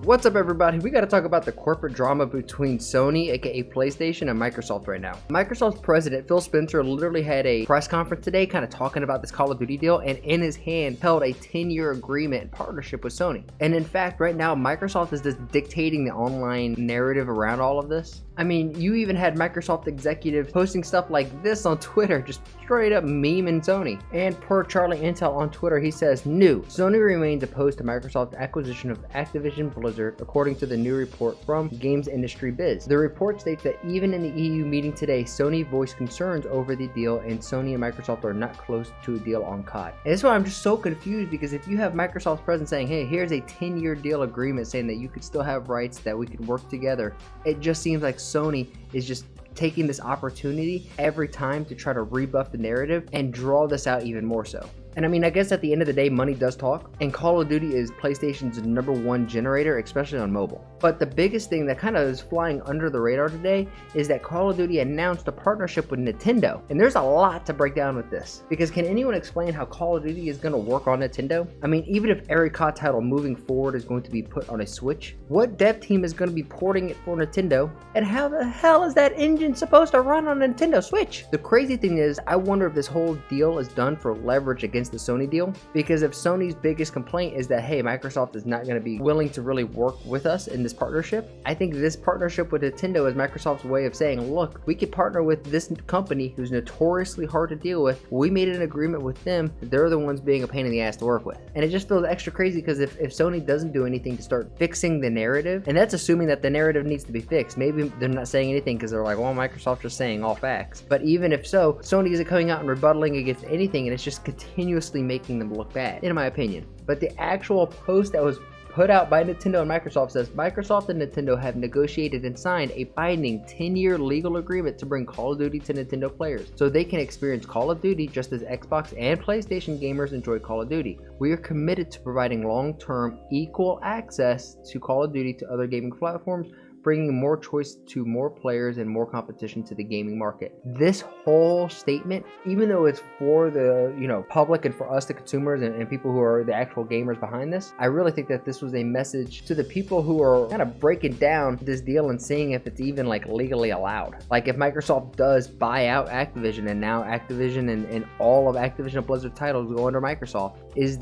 What's up, everybody? We got to talk about the corporate drama between Sony, aka PlayStation, and Microsoft right now. Microsoft's president, Phil Spencer, literally had a press conference today kind of talking about this Call of Duty deal, and in his hand held a 10-year agreement in partnership with Sony. And in fact, right now, Microsoft is just dictating the online narrative around all of this. I mean, you even had Microsoft executives posting stuff like this on Twitter, just straight up memeing Sony. And per Charlie Intel on Twitter, he says, "New, Sony remains opposed to Microsoft's acquisition of Activision Blizzard, according to the new report from Games Industry Biz." The report states that even in the EU meeting today, Sony voiced concerns over the deal, and Sony and Microsoft are not close to a deal on COD. And that's why I'm just so confused, because if you have Microsoft's president saying, hey, here's a 10-year deal agreement saying that you could still have rights, that we could work together, it just seems like Sony is just taking this opportunity every time to try to rebuff the narrative and draw this out even more so. And I mean, I guess at the end of the day, money does talk, and Call of Duty is PlayStation's #1 generator, especially on mobile. But the biggest thing that kind of is flying under the radar today is that Call of Duty announced a partnership with Nintendo. And there's a lot to break down with this, because can anyone explain how Call of Duty is going to work on Nintendo? I mean, even if every COD title moving forward is going to be put on a Switch, what dev team is going to be porting it for Nintendo? And how the hell is that engine supposed to run on a Nintendo Switch? The crazy thing is, I wonder if this whole deal is done for leverage against the Sony deal, because if Sony's biggest complaint is that, hey, Microsoft is not going to be willing to really work with us in this partnership, I think this partnership with Nintendo is Microsoft's way of saying, look, we could partner with this company who's notoriously hard to deal with. We made an agreement with them. They're the ones being a pain in the ass to work with. And it just feels extra crazy, because if Sony doesn't do anything to start fixing the narrative, and that's assuming that the narrative needs to be fixed, maybe they're not saying anything because they're like, well, Microsoft's just saying all facts. But even if so, Sony isn't coming out and rebuttaling against anything, and it's just continuously making them look bad, in my opinion. But the actual post that was put out by Nintendo and Microsoft says, Microsoft and Nintendo have negotiated and signed a binding 10-year legal agreement to bring Call of Duty to Nintendo players, so they can experience Call of Duty just as Xbox and PlayStation gamers enjoy Call of Duty. We are committed to providing long-term equal access to Call of Duty to other gaming platforms, bringing more choice to more players and more competition to the gaming market. This whole statement, even though it's for the public and for us, the consumers, and people who are the actual gamers behind this, I really think that this was a message to the people who are kind of breaking down this deal and seeing if it's even like legally allowed. Like if Microsoft does buy out Activision, and now Activision and all of Activision Blizzard titles go under Microsoft, is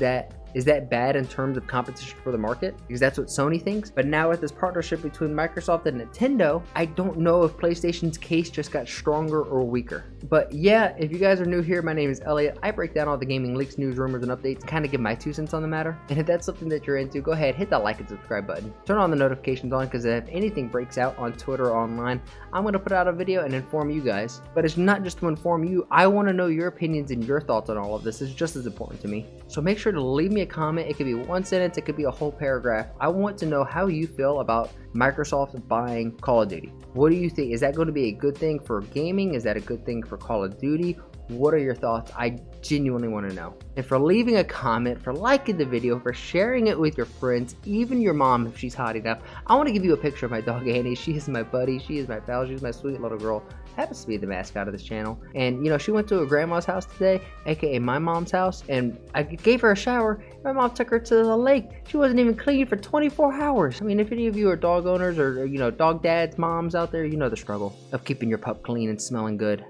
that bad in terms of competition for the market? Because that's what Sony thinks. But now with this partnership between Microsoft and Nintendo, I don't know if PlayStation's case just got stronger or weaker. But yeah, if you guys are new here, my name is Elliot. I break down all the gaming leaks, news, rumors, and updates, and kind of give my 2 cents on the matter. And if that's something that you're into, go ahead, hit that like and subscribe button. Turn on the notifications on, because if anything breaks out on Twitter or online, I'm going to put out a video and inform you guys. But it's not just to inform you. I want to know your opinions and your thoughts on all of this. It's just as important to me. So make sure to leave me a comment. It could be 1 sentence, it could be a whole paragraph. I want to know how you feel about Microsoft buying Call of Duty. What do you think? Is that going to be a good thing for gaming? Is that a good thing for Call of Duty? What are your thoughts? I genuinely want to know. And for leaving a comment, for liking the video, for sharing it with your friends, even your mom if she's hot enough. I want to give you a picture of my dog Annie. She is my buddy, she is my pal, she's my sweet little girl. Happens to be the mascot of this channel. And she went to her grandma's house today, aka my mom's house, and I gave her a shower. My mom took her to the lake. She wasn't even clean for 24 hours. I mean, if any of you are dog owners or dog dads, moms out there, you know the struggle of keeping your pup clean and smelling good.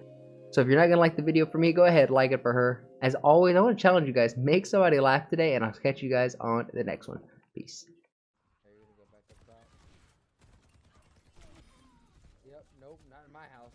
So if you're not gonna like the video for me, go ahead, like it for her. As always, I want to challenge you guys, make somebody laugh today, and I'll catch you guys on the next one. Peace. Yep, nope, not in my house.